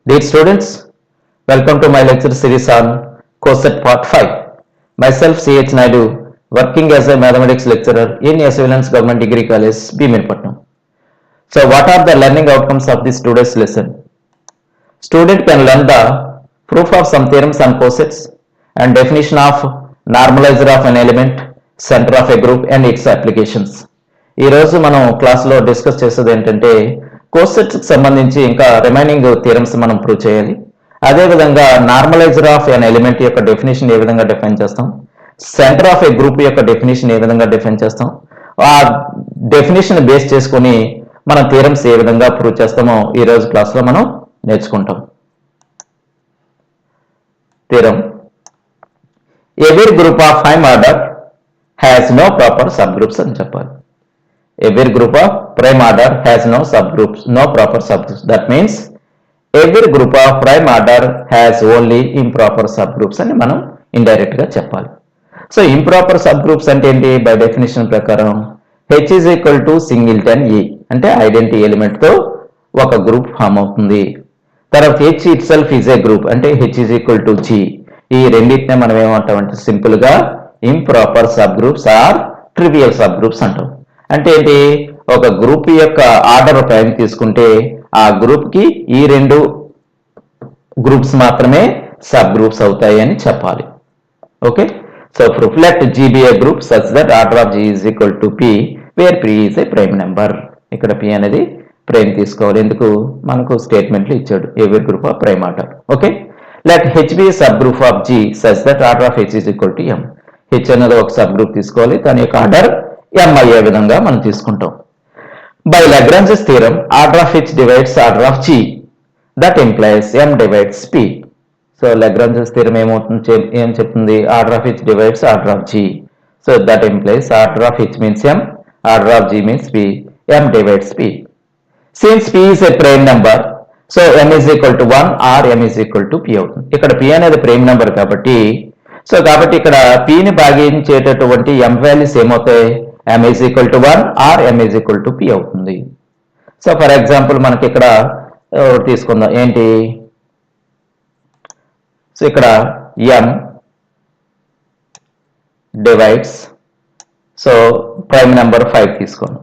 Dear students, welcome to my lecture series on COSET Part 5. Myself C.H. Naidu, working as a mathematics lecturer in Surveillance Government Degree College, Bhimirpatnam. So what are the learning outcomes of this today's lesson? Student can learn the proof of some theorems on cosets and definition of normalizer of an element, center of a group and its applications. ఈ రోజు మనం క్లాస్లో discuss చేసేది ఏంటంటే కోసెట్స్కి సంబంధించి ఇంకా remaining theorems మనం prove చేయాలి. అదేవిధంగా నార్మలైజర్ ఆఫ్ ఎన్ ఎలిమెంట్ యొక్క డెఫినేషన్ ఏ విధంగా డిఫైన్ చేస్తాం, సెంటర్ ఆఫ్ ఏ గ్రూప్ యొక్క డెఫినేషన్ ఏ విధంగా డిఫైన్ చేస్తాం, ఆ డెఫినేషన్ బేస్ చేసుకొని మనం థియరమ్స్ ఏ విధంగా ప్రూవ్ చేస్తామో ఈ రోజు క్లాస్లో మనం నేర్చుకుంటాం. Theorem: every group of prime order has no proper subgroups అని చెప్పాలి. Every group of prime order has no subgroups, no proper subgroups. That means every group of prime order has only improper subgroups అని మనం indirect గా చెప్పాలి. So improper sub groups అంటే ఏంటి? By definition ప్రకారం H is equal to singleton E అంటే identity element తో ఒక గ్రూప్ ఫామ్ అవుతుంది. తర్వాత H it self is a group అంటే H is equal to G. ఈ రెండింటినే మనం ఏమంటామంటే సింపుల్ గా improper subgroups are trivial subgroups అంటాం. అంటే ఏంటి? ఒక గ్రూప్ యొక్క ఆర్డర్ ప్రైమ్ తీసుకుంటే ఆ గ్రూప్ కి ఈ రెండు గ్రూప్స్ మాత్రమే సబ్ గ్రూప్స్ అవుతాయి అని చెప్పాలి. Okay, so proof let G be a group such that order of G is equal to P where P is a prime number. ఇక్కడ P అనేది ప్రైమ్ తీసుకోవాలి, ఎందుకు మనకు స్టేట్మెంట్లు ఇచ్చాడు every group of prime order. Okay, let H be a sub group of G such that order of H is equal to M. H అనేది ఒక sub group తీసుకోవాలి, దాని యొక్క ఆర్డర్ M అయ్యే విధంగా మనం తీసుకుంటాం. By Lagrange's theorem, order of H divides order of G. That implies M divides P. So Lagrange's theorem ఏం చెప్తుంది? Order of H divides order of G. So that implies order of H means M, order of G means P. M divides P. Since P is a prime number, so M is equal to 1 or M is equal to P అవుతుంది. ఇక్కడ P అనేది prime number కాబట్టి ఇక్కడ P ని భాగించేటటువంటి M values ఏమవుతాయి? M is equal to 1 or M is equal to P అవుతుంది. So for example మనకి ఇక్కడ తీసుకుందాం ఏంటి? సో ఇక్కడ M divides so prime number 5 తీసుకోండి.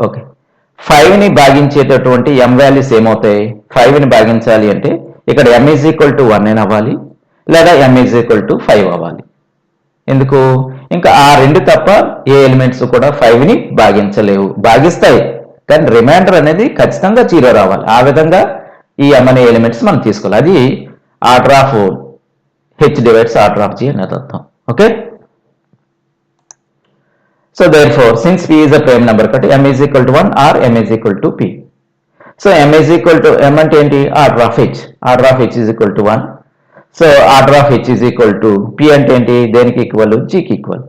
ఓకే, 5ని భాగించేటటువంటి M వాల్యూస్ ఏమవుతాయి? 5ని భాగించాలి అంటే ఇక్కడ M is equal to 1 అని అవ్వాలి లేదా M is equal to 5 అవ్వాలి. ఎందుకు? ఇంకా ఆ రెండు తప్ప ఏ ఎలిమెంట్స్ కూడా 5ని భాగించలేవు. భాగిస్తాయి కానీ రిమైండర్ అనేది ఖచ్చితంగా 0 రావాలి. ఆ విధంగా ఈ M అనే ఎలిమెంట్స్ మనం తీసుకోవాలి. అది order of H divides order of G అనేది అర్థం. Okay, so therefore since P is a prime number కాబట్టి M is equal to 1 or M is equal to P. So M is equal to M అంటే ఏంటి? Order of H. Order of H is equal to 1. So order of H is equal to P అంటే ఏంటి? దేనికి equal? Gకి equal.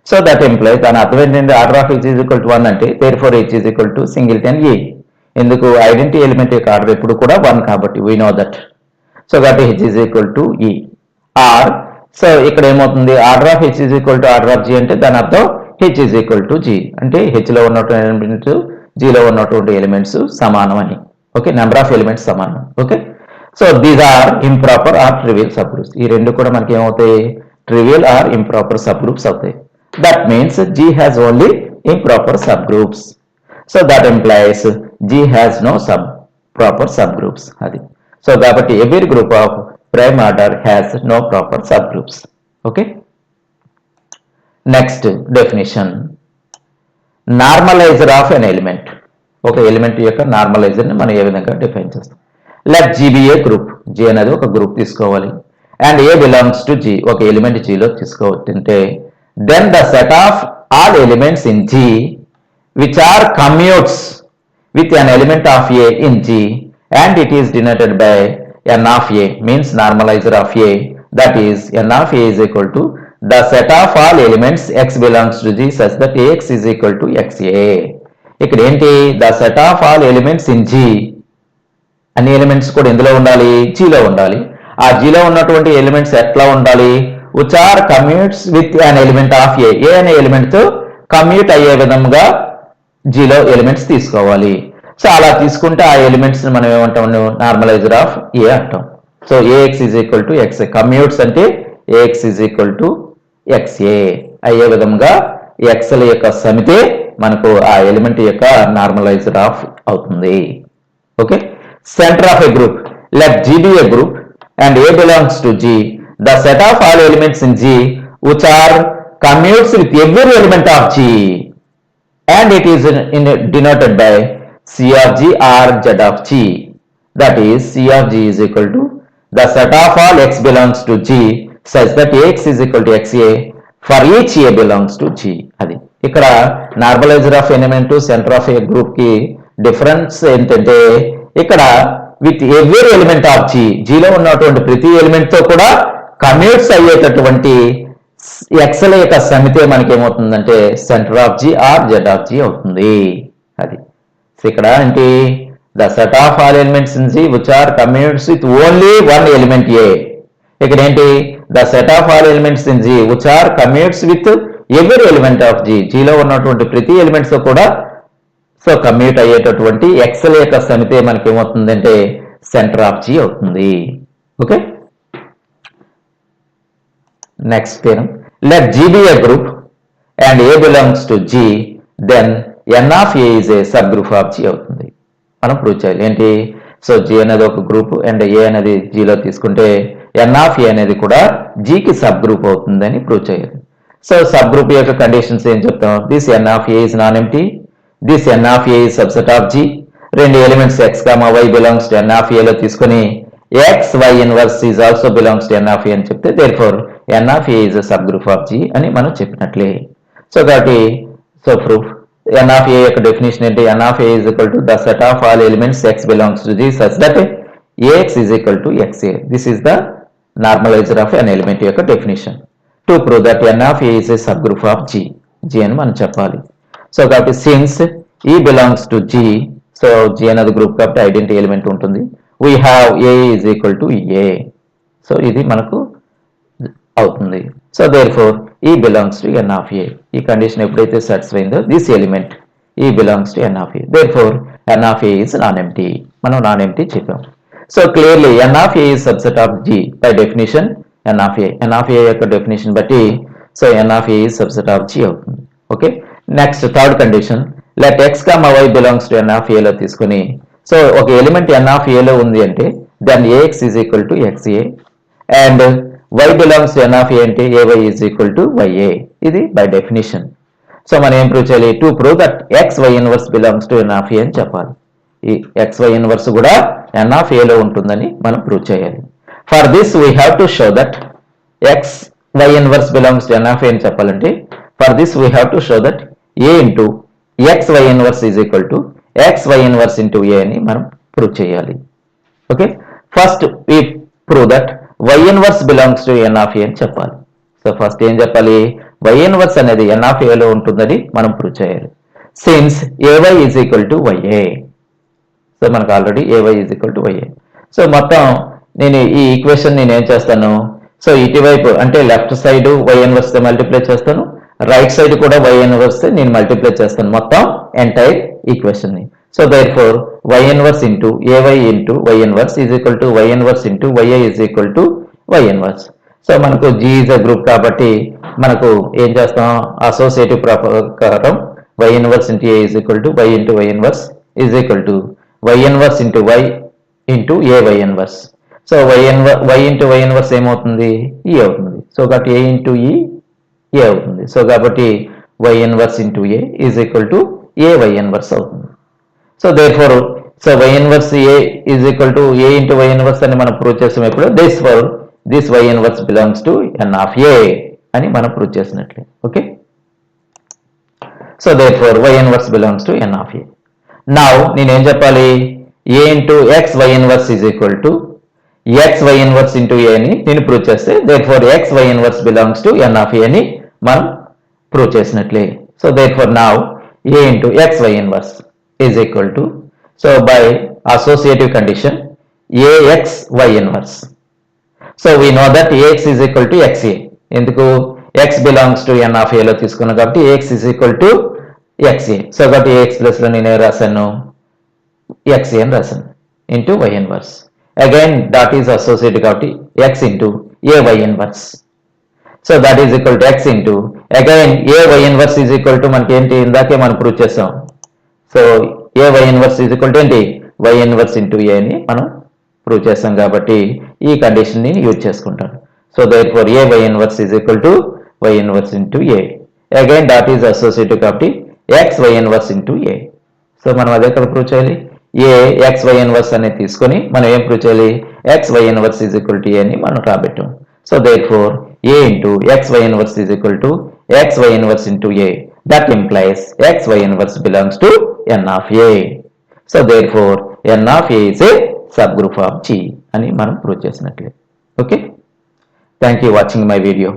So that imply దాని అర్థం ఏంటంటే order of H is equal to 1 అంటే therefore H is equal to singleton E. ఎందుకు? Identity element యొక్క ఆర్డర్ ఎప్పుడు కూడా 1 కాబట్టి we know that. సో కాబట్టి H is equal to E or so ఇక్కడ ఏమవుతుంది? Order of H is equal to order of G అంటే దాని అర్థం H is equal to G అంటే H లో ఉన్నటువంటి ఎలిమెంట్స్ G లో ఉన్నటువంటి ఎలిమెంట్స్ సమానం అని. ఓకే, నెంబర్ ఆఫ్ ఎలిమెంట్స్ సమానం. Okay, so these are improper or trivial subgroups. ఈ రెండు కూడా మనకి ఏమవుతాయి? Trivial or improper subgroups అవుతాయి. That means G has only improper subgroups. So that implies G has no sub proper subgroups. అది so కాబట్టి every group of prime order has no proper subgroups. Okay, next definition: normaliser of an element. ఒక element యొక్క normaliser ని మనం ఏ విధంగా define చేస్తాం? Let G be a group. G అనేది ఒక గ్రూప్ తీసుకోవాలి and A belongs to G. ఒక ఎలిమెంట్ G లో తీసుకోవచ్చంటే then the set of all elements in G which are commutes with an element of A in G and it is denoted by n of A means normalizer of A, that is n of A is equal to the set of all elements X belongs to G such that Ax is equal to XA. ఇక్కడ ఏంటి? the set of all elements in G, అన్ని elements కూడా ఎందులో ఉండాలి? Gలో ఉండాలి. ఆ Gలో ఉన్నటువంటి elements ఎట్లా ఉండాలి? which are commutes with an element of A. A అనే ఎలిమెంట్ తో కమ్యూట్ అయ్యే విధంగా Gలో ఎలిమెంట్స్ తీసుకోవాలి. సో అలా తీసుకుంటే ఆ ఎలిమెంట్స్ మనం ఏమంటాం, నార్మలైజర్ ఆఫ్ ఏ అంటాం. So AX is equal to XA, commutes అంటే AX is equal to XA అయ్యే విధంగా ఎక్స్ల యొక్క సమితే మనకు ఆ ఎలిమెంట్ యొక్క నార్మలైజర్ ఆఫ్ అవుతుంది. Okay, centre of a group, let G be a group and A belongs to G, the set of all elements in G which are commutes with every element of G and it is denoted by C of G or Z of G. That is C of G is equal to the set of all X belongs to G such that Ax is equal to XA for each A belongs to G. అది ఇక్కడ normaliser of element centre of a group కి difference ఏంటంటే ఇక్కడ with every element of G, జీలో ఉన్నటువంటి ప్రతి element తో కూడా కమ్యూట్స్ అయ్యేటటువంటి ఎక్స్ల యొక్క సమితే మనకేమవుతుందంటే centre of G or Z of G అవుతుంది. అది ఇక్కడ ఏంటి, the set of all elements in G which are commutes with only one element A. ఇక్కడ ఏంటి, the set of all elements in G which are commutes with every element of G, జీలో ఉన్నటువంటి ప్రతి elements తో కూడా so commute అయ్యేటటువంటి ఎక్స్ల యొక్క సమితే మనకి ఏమవుతుందంటే సెంటర్ ఆఫ్ G అవుతుంది. Okay, next theorem, let G be a group and A belongs to G, then N of A is a sub group of G అవుతుంది. మనం ప్రూవ్ చేయాలి ఏంటి, సో G అనేది ఒక గ్రూప్ అండ్ A అనేది Gలో తీసుకుంటే N of A అనేది కూడా Gకి సబ్ గ్రూప్ అవుతుందని ప్రూవ్ చేయాలి. సో సబ్ గ్రూప్ యొక్క కండిషన్స్ ఏం చెప్తాం, this N of A is non-empty, this N of A is subset of G, రెండు elements x, y belongs to N of A లో తీసుకొని x y inverse is also belongs to N of A అని చెప్తే therefore N of A is a subgroup of G అని మనం చెప్పినట్లే. So కాబట్టి so proof N of A యొక్క definition ఏంటి, N of A is equal to the set of all elements x belongs to G such that Ax is equal to XA. This is the normalizer of an element యొక్క definition. To prove that N of A is a subgroup of G అని మనం చెప్పాలి. So కాబట్టి since E belongs to G, so G అనేది group కాబట్టి identity element ఉంటుంది. We have A is equal to A, so ఇది మనకు అవుతుంది. So therefore E belongs to N of A. ఈ కండిషన్ ఎప్పుడైతే సాటిస్ఫై అయిందో this element E belongs to N of A, therefore N of A is non-empty. మనం non-empty చెప్పాం. So clearly N of A is subset of G by definition. N of A యొక్క definition బట్టి so N of A is subset of G అవుతుంది. Okay, next third condition, let x, y belongs to N of A లో తీసుకుని so ఒక element N of A లో ఉంది అంటే then Ax is equal to XA and y belongs to N of A అంటే Ay is equal to YA. ఇది by definition. So మనం ఏం ప్రూవ్ చేయాలి, to prove that x y inverse belongs to N of A అని చెప్పాలి. ఈ x y inverse కూడా N of A లో ఉంటుందని మనం ప్రూవ్ చేయాలి. For this we have to show that x y inverse belongs to N of A అని చెప్పాలంటే for this we have to show that A into x y inverse is equal to x y inverse into A అని మనం prove చేయాలి. Okay, first we prove that y inverse belongs to N of A అని చెప్పాలి. So first ఏం చెప్పాలి, y inverse అనేది N of A లో ఉంటుందని మనం ప్రూవ్ చేయాలి. Since Ay is equal to YA, so మనకు already Ay is equal to YA. So మొత్తం నేను ఈ ఈక్వేషన్ నేను ఏం చేస్తాను, సో ఇటువైపు అంటే లెఫ్ట్ సైడ్ y ఇన్వర్స్ తో మల్టిప్లై చేస్తాను, రైట్ సైడ్ కూడా y ఇన్వర్స్ తో నేను మల్టిప్లై చేస్తాను మొత్తం ఎంటైర్ ఈక్వేషన్ ని. So therefore y inverse into Ay into y inverse is equal to y inverse into Ya is equal to y inverse. So మనకు G is a group కాబట్టి మనకు ఏం చేస్తాం, అసోసియేటివ్ ప్రకారం y inverse into A is equal to y into y inverse is equal to y inverse into y into Ay inverse. So y into y inverse ఏమవుతుంది, E అవుతుంది. So కాబట్టి A into E అవుతుంది. So కాబట్టి y inverse into A is equal to Ay inverse అవుతుంది. So therefore so y inverse A is equal to A into y inverse అని మనం prove చేసాం. ఇప్పుడు this y inverse belongs to N of A అని మనం prove చేసినట్లే. Okay, so therefore y inverse belongs to N of A. Now నేనేం చెప్పాలి, A into x y inverse is equal to x y inverse into A అని నేను prove చేస్తే therefore x y inverse belongs to N of A అని మనం prove చేసినట్లే. So therefore now A into x y inverse is equal to so by associative condition Ax y inverse. So we know that Ax is equal to XA. ఎందుకు, x belongs to N of A లో తీసుకున్నాం కాబట్టి Ax is equal to XA. So కాబట్టి Ax plus లో నేను రాశాను x అని రాశాను into y inverse. Again dot is associate కాబట్టి x into A y inverse. So that is equal to x into again A y inverse is equal to మనకి ఏంటి ఇందాకే మనం ప్రూవ్ చేసాం. So A y inverse is equal to ఏంటి y inverse into A అని మనం prove చేస్తాం కాబట్టి ఈ కండిషన్ని యూజ్ చేసుకుంటాను. So therefore A y inverse is equal to y inverse into A. Again dot is associative కాబట్టి x y inverse into A. So మనం అదే ఎక్కడ ప్రూవ్ చేయాలి, ఏ ఎక్స్ వై ఇన్వర్స్ అనేది తీసుకొని మనం ఏం ప్రూవ్ చేయాలి, x y inverse is equal to A అని మనం రాబెట్టాం. So therefore A into x y inverse is equal to x y inverse into A. That implies x y inverse belongs to N of A. So therefore N of A is a subgroup of G అని మనం prove చేసినట్లే. Okay, thank you watching my video.